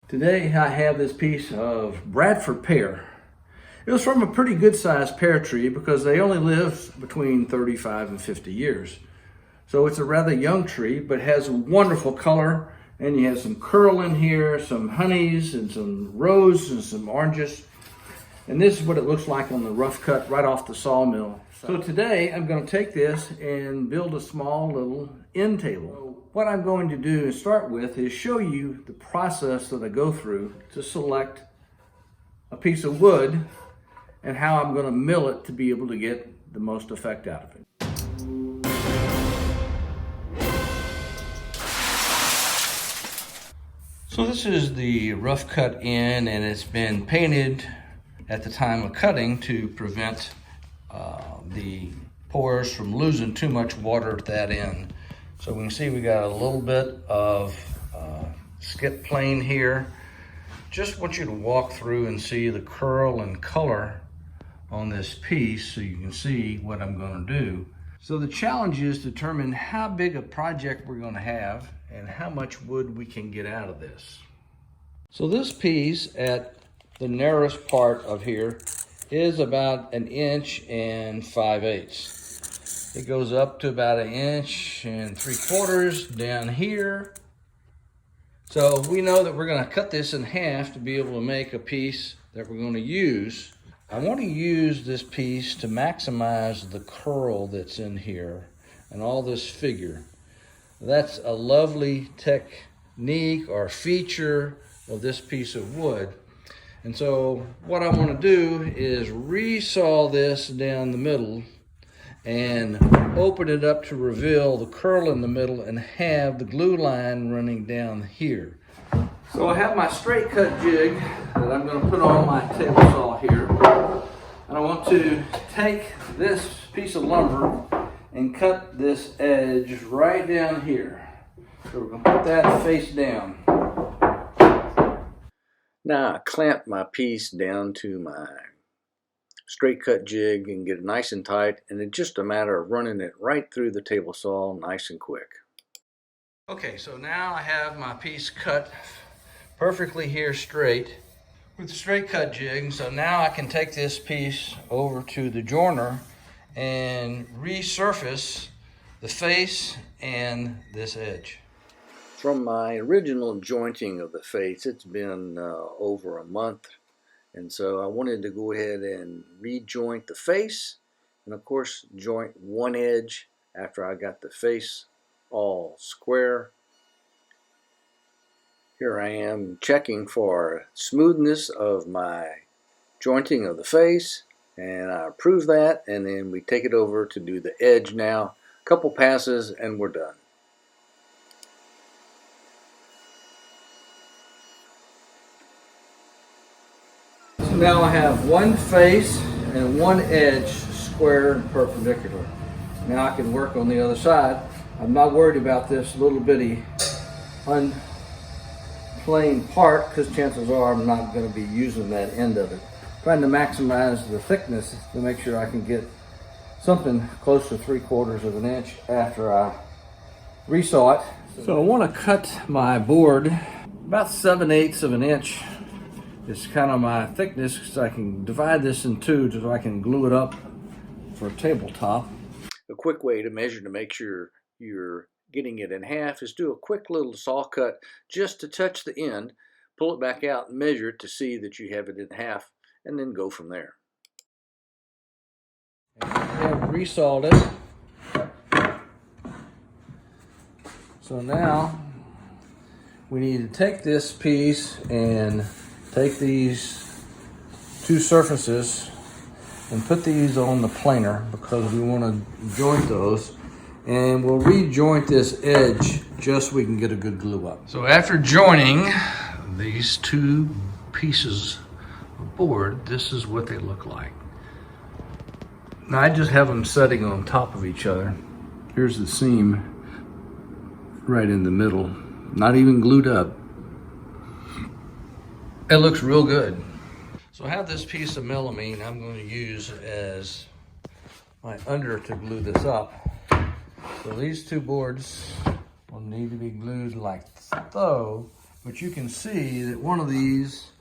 Today I have this piece of Bradford pear. It was from a pretty good sized pear tree because they only live between 35 and 50 years. So it's a rather young tree, but has a wonderful color, and you have some curl in here, some honeys and some rose and some oranges. And this is what it looks like on the rough cut right off the sawmill. So today I'm going to take this and build a small little end table. What I'm going to do to start with is show you the process that I go through to select a piece of wood and how I'm going to mill it to be able to get the most effect out of it. So this is the rough cut end, and it's been painted at the time of cutting to prevent the pores from losing too much water at that end. So we can see we got a little bit of skip plane here. Just want you to walk through and see the curl and color on this piece so you can see what I'm going to do. So the challenge is to determine how big a project we're going to have and how much wood we can get out of this. So this piece at the narrowest part of here is about 1 5/8 inches. It goes up to about 1 3/4 inches down here. So we know that we're going to cut this in half to be able to make a piece that we're going to use. I want to use this piece to maximize the curl that's in here and all this figure. That's a lovely technique or feature of this piece of wood. And so what I want to do is resaw this down the middle and open it up to reveal the curl in the middle and have the glue line running down here. So I have my straight cut jig that I'm going to put on my table saw here. And I want to take this piece of lumber and cut this edge right down here. So we're going to put that face down. Now I clamp my piece down to my straight cut jig and get it nice and tight, and it's just a matter of running it right through the table saw nice and quick. Okay, so now I have my piece cut perfectly here straight with the straight cut jig. So now I can take this piece over to the joiner and resurface the face and this edge. From my original jointing of the face, it's been over a month, and so I wanted to go ahead and rejoint the face and of course joint one edge after I got the face all square. Here I am checking for smoothness of my jointing of the face, and I approve that, and then we take it over to do the edge now. A couple passes and we're done. So now I have one face and one edge square and perpendicular. Now I can work on the other side. I'm not worried about this little bitty unplaned part because chances are I'm not going to be using that end of it. Trying to maximize the thickness to make sure I can get something close to 3/4 inch after I resaw it. So I want to cut my board about 7/8 inch. It's kind of my thickness, so I can divide this in two so I can glue it up for a tabletop. A quick way to measure to make sure you're getting it in half is do a quick little saw cut just to touch the end, pull it back out and measure it to see that you have it in half, and then go from there. And I have resawed it. So now we need to take this piece and take these two surfaces and put these on the planer because we want to joint those, and we'll rejoint this edge just so we can get a good glue up. So after joining these two pieces of board, this is what they look like. Now I just have them setting on top of each other. Here's the seam right in the middle, not even glued up. It looks real good. So I have this piece of melamine I'm going to use as my under to glue this up. So these two boards will need to be glued like so. But you can see that one of these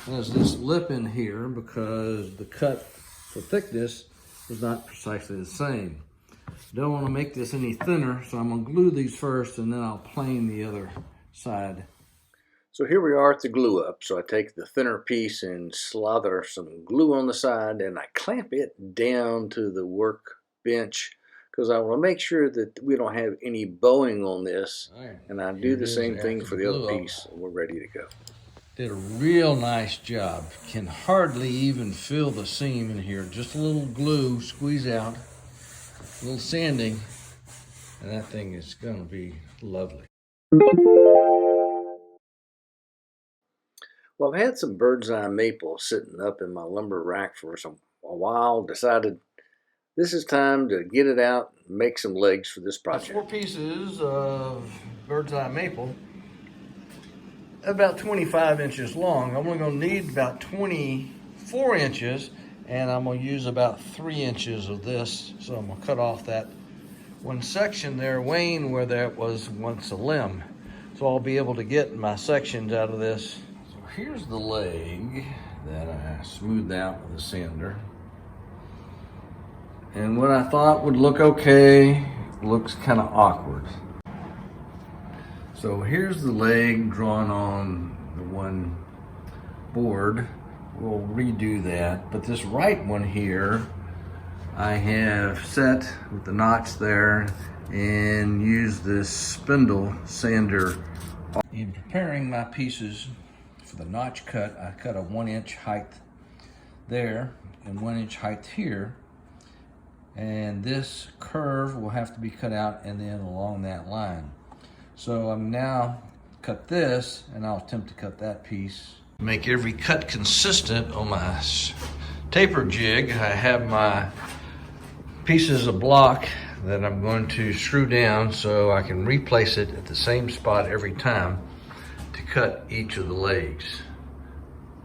has this lip in here because the cut for thickness is not precisely the same. Don't want to make this any thinner, so I'm going to glue these first and then I'll plane the other side. So here we are at the glue up. So I take the thinner piece and slather some glue on the side and I clamp it down to the workbench because I want to make sure that we don't have any bowing on this. Right. And I do the same thing for the other piece and we're ready to go. Did a real nice job. Can hardly even feel the seam in here. Just a little glue, squeeze out, a little sanding, and that thing is going to be lovely. Well, I've had some birdseye maple sitting up in my lumber rack for a while. Decided this is time to get it out and make some legs for this project. 4 pieces of birdseye maple, about 25 inches long. I'm only going to need about 24 inches, and I'm going to use about 3 inches of this. So I'm going to cut off that one section there, Wayne, where that was once a limb. So I'll be able to get my sections out of this. So here's the leg that I smoothed out with a sander. And what I thought would look okay looks kind of awkward. So here's the leg drawn on the one board. We'll redo that. But this right one here, I have set with the notch there and use this spindle sander. In preparing my pieces for the notch cut, I cut a 1-inch height there and 1-inch height here. And this curve will have to be cut out and then along that line. So I'm now cut this and I'll attempt to cut that piece. Make every cut consistent on my taper jig. I have my pieces of block that I'm going to screw down so I can replace it at the same spot every time to cut each of the legs.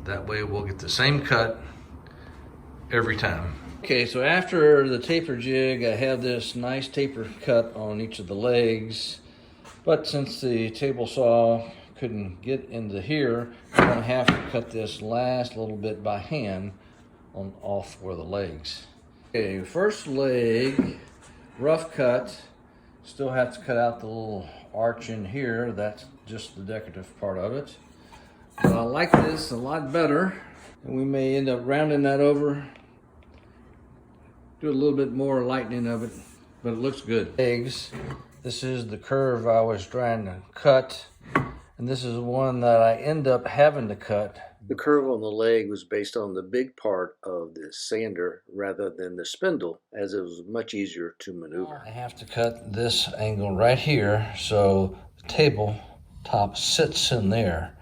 That way we'll get the same cut every time. Okay, so after the taper jig, I have this nice taper cut on each of the legs, but since the table saw couldn't get into here, I'm gonna have to cut this last little bit by hand on all 4 of the legs. Okay, first leg, rough cut. Still have to cut out the little arch in here. That's just the decorative part of it. But I like this a lot better, and we may end up rounding that over. Do a little bit more lightening of it, but it looks good. Legs, this is the curve I was trying to cut, and this is one that I end up having to cut. The curve on the leg was based on the big part of the sander rather than the spindle, as it was much easier to maneuver. I have to cut this angle right here so the tabletop sits in there.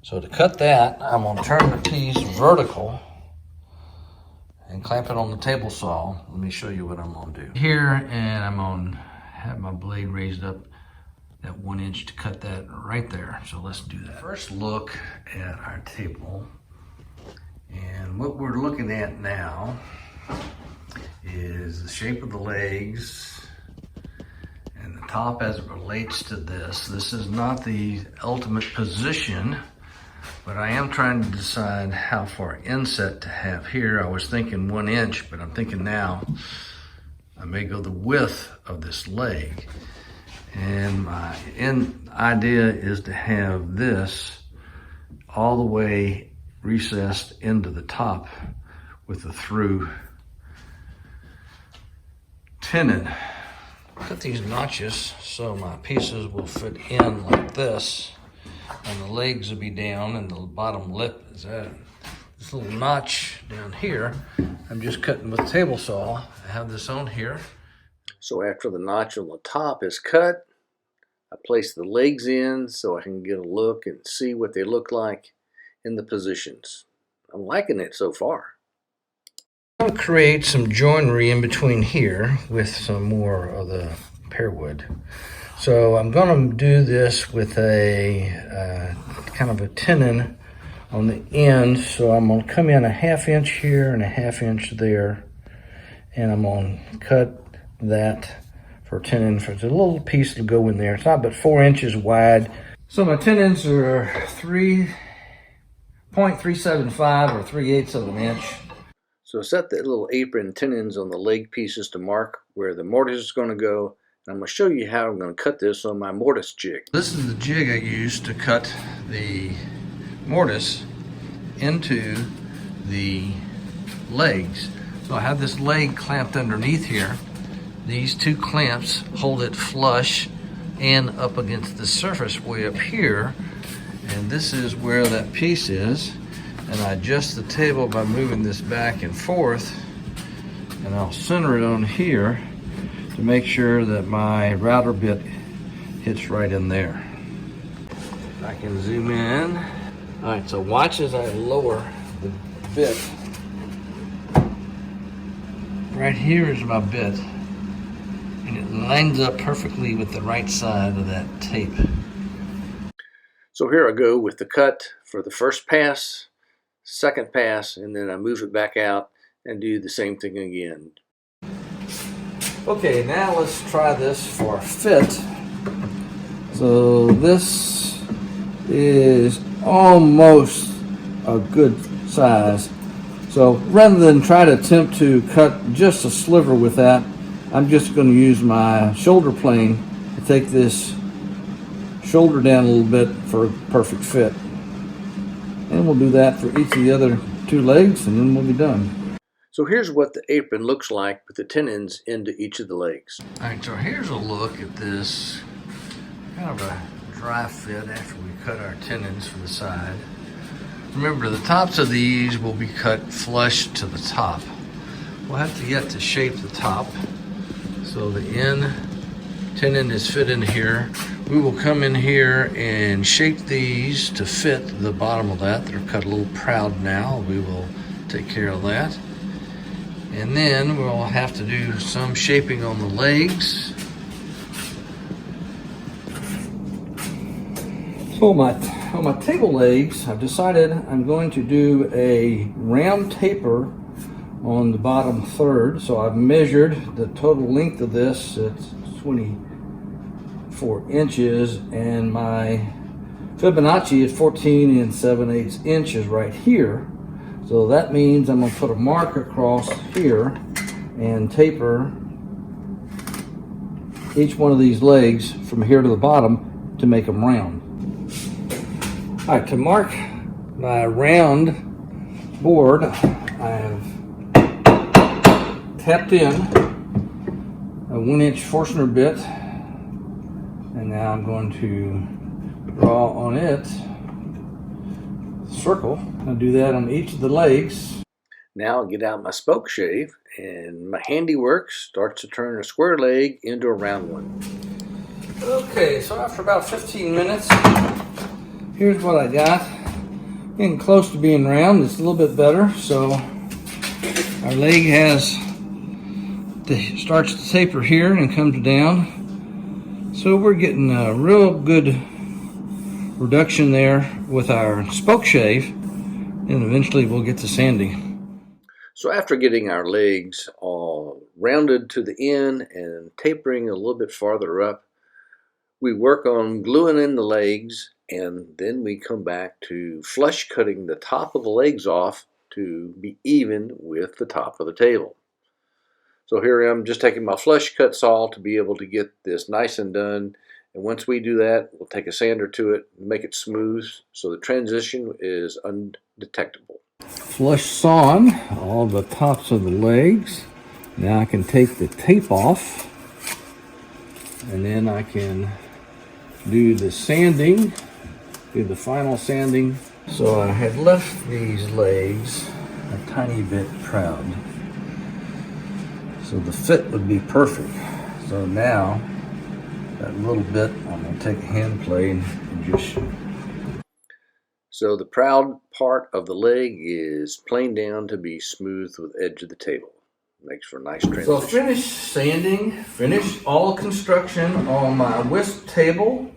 So to cut that, I'm going to turn the piece vertical and clamp it on the table saw. Let me show you what I'm going to do. Here, and I'm going to have my blade raised up at 1 inch to cut that right there. So let's do that. First look at our table. And what we're looking at now is the shape of the legs and the top as it relates to this. This is not the ultimate position, but I am trying to decide how far inset to have here. I was thinking 1 inch, but I'm thinking now I may go the width of this leg. And my end idea is to have this all the way recessed into the top with a through tenon. Cut these notches so my pieces will fit in like this, and the legs will be down and the bottom lip is at this little notch down here. I'm just cutting with a table saw. I have this on here. So after the notch on the top is cut, I place the legs in so I can get a look and see what they look like in the positions. I'm liking it so far. I'm going to create some joinery in between here with some more of the pear wood. So I'm going to do this with a kind of a tenon on the end. So I'm going to come in a 1/2 inch here and a 1/2 inch there. And I'm going to cut that for tenon. For a little piece to go in there. It's not but 4 inches wide. So my tenons are 3.375 or 3/8 of an inch. So set the little apron tenons on the leg pieces to mark where the mortise is going to go. And I'm going to show you how I'm going to cut this on my mortise jig. This is the jig I used to cut the mortise into the legs. So I have this leg clamped underneath here. These two clamps hold it flush and up against the surface way up here. And this is where that piece is. And I adjust the table by moving this back and forth. And I'll center it on here to make sure that my router bit hits right in there. I can zoom in. All right, so watch as I lower the bit. Right here is my bit, and it lines up perfectly with the right side of that tape. So here I go with the cut for the first pass, second pass, and then I move it back out and do the same thing again. Okay, now let's try this for fit. So this is almost a good size. So rather than try to attempt to cut just a sliver with that, I'm just going to use my shoulder plane to take this shoulder down a little bit for a perfect fit. And we'll do that for each of the other two legs, and then we'll be done. So here's what the apron looks like with the tenons into each of the legs. All right, so here's a look at this kind of a dry fit after we cut our tenons for the side. Remember, the tops of these will be cut flush to the top. We'll have to get to shape the top. So the end tenon is fit in here. We will come in here and shape these to fit the bottom of that. They're cut a little proud now. We will take care of that. And then we'll have to do some shaping on the legs. So on my table legs, I've decided I'm going to do a round taper on the bottom third. So I've measured the total length of this. It's 24 inches, and my Fibonacci is 14 7/8 inches right here. So that means I'm going to put a mark across here and taper each one of these legs from here to the bottom to make them round. All right, to mark my round board, I have tapped in a 1-inch Forstner bit, and now I'm going to draw on it circle. I'll do that on each of the legs. Now I'll get out my spoke shave, and my handiwork starts to turn a square leg into a round one. Okay, so after about 15 minutes, here's what I got. Getting close to being round. It's a little bit better. So our leg starts to taper here and comes down. So we're getting a real good reduction there with our spoke shave, and eventually we'll get to sanding. So after getting our legs all rounded to the end and tapering a little bit farther up, we work on gluing in the legs, and then we come back to flush cutting the top of the legs off to be even with the top of the table. So here I am just taking my flush cut saw to be able to get this nice and done. And once we do that, we'll take a sander to it and make it smooth so the transition is undetectable. Flush sawn all the tops of the legs. Now I can take the tape off, and then I can do the sanding, do the final sanding. So I had left these legs a tiny bit proud, so the fit would be perfect. So now that little bit, I'm going to take a hand plane and just... So the proud part of the leg is planed down to be smooth with edge of the table. Makes for a nice transition. So finished sanding, finished all construction on my whisk table.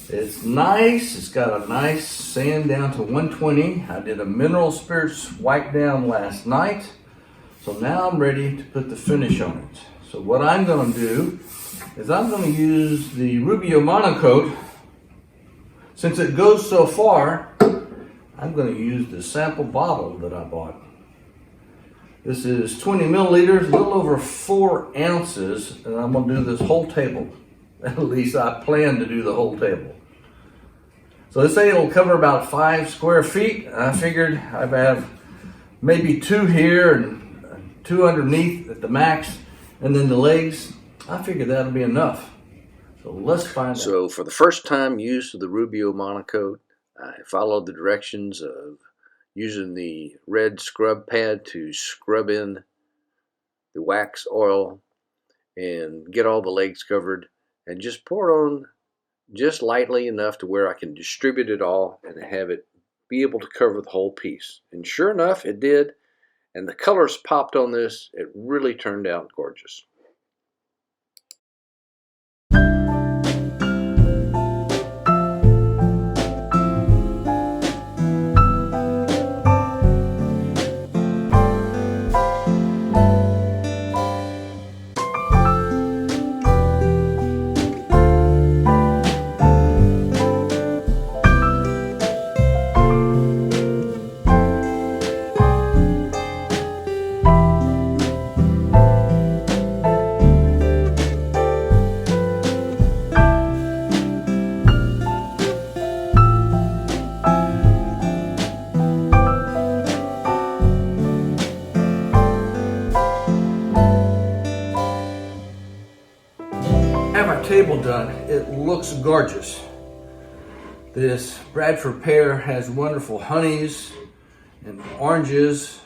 It's nice. It's got a nice sand down to 120. I did a mineral spirits wipe down last night. So now I'm ready to put the finish on it. So what I'm going to do is I'm going to use the Rubio Monocoat Since it goes so far, I'm going to use the sample bottle that I bought. This is 20 milliliters, a little over 4 ounces, and I'm going to do this whole table. At least I plan to do the whole table. So let's say it'll cover about 5 square feet. I figured I'd have maybe 2 here and 2 underneath at the max, and then the legs. I figured that'll be enough. So let's find out. So for the first time use of the Rubio Monocoat, I followed the directions of using the red scrub pad to scrub in the wax oil and get all the legs covered, and just pour it on just lightly enough to where I can distribute it all and have it be able to cover the whole piece. And sure enough, it did, and the colors popped on this. It really turned out gorgeous. Table done. It looks gorgeous. This Bradford pear has wonderful honeys and oranges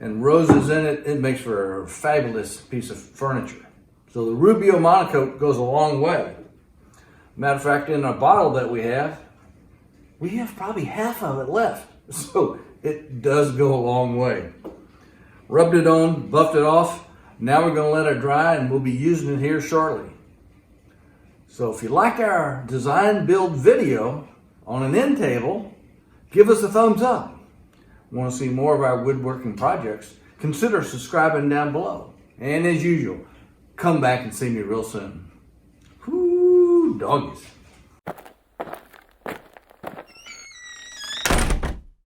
and roses in it. It makes for a fabulous piece of furniture. So the Rubio Monocoat goes a long way. Matter of fact, in our bottle that we have probably half of it left. So it does go a long way. Rubbed it on, buffed it off. Now we're going to let it dry, and we'll be using it here shortly. So if you like our design build video on an end table, give us a thumbs up. Want to see more of our woodworking projects? Consider subscribing down below. And as usual, come back and see me real soon. Whoo, doggies.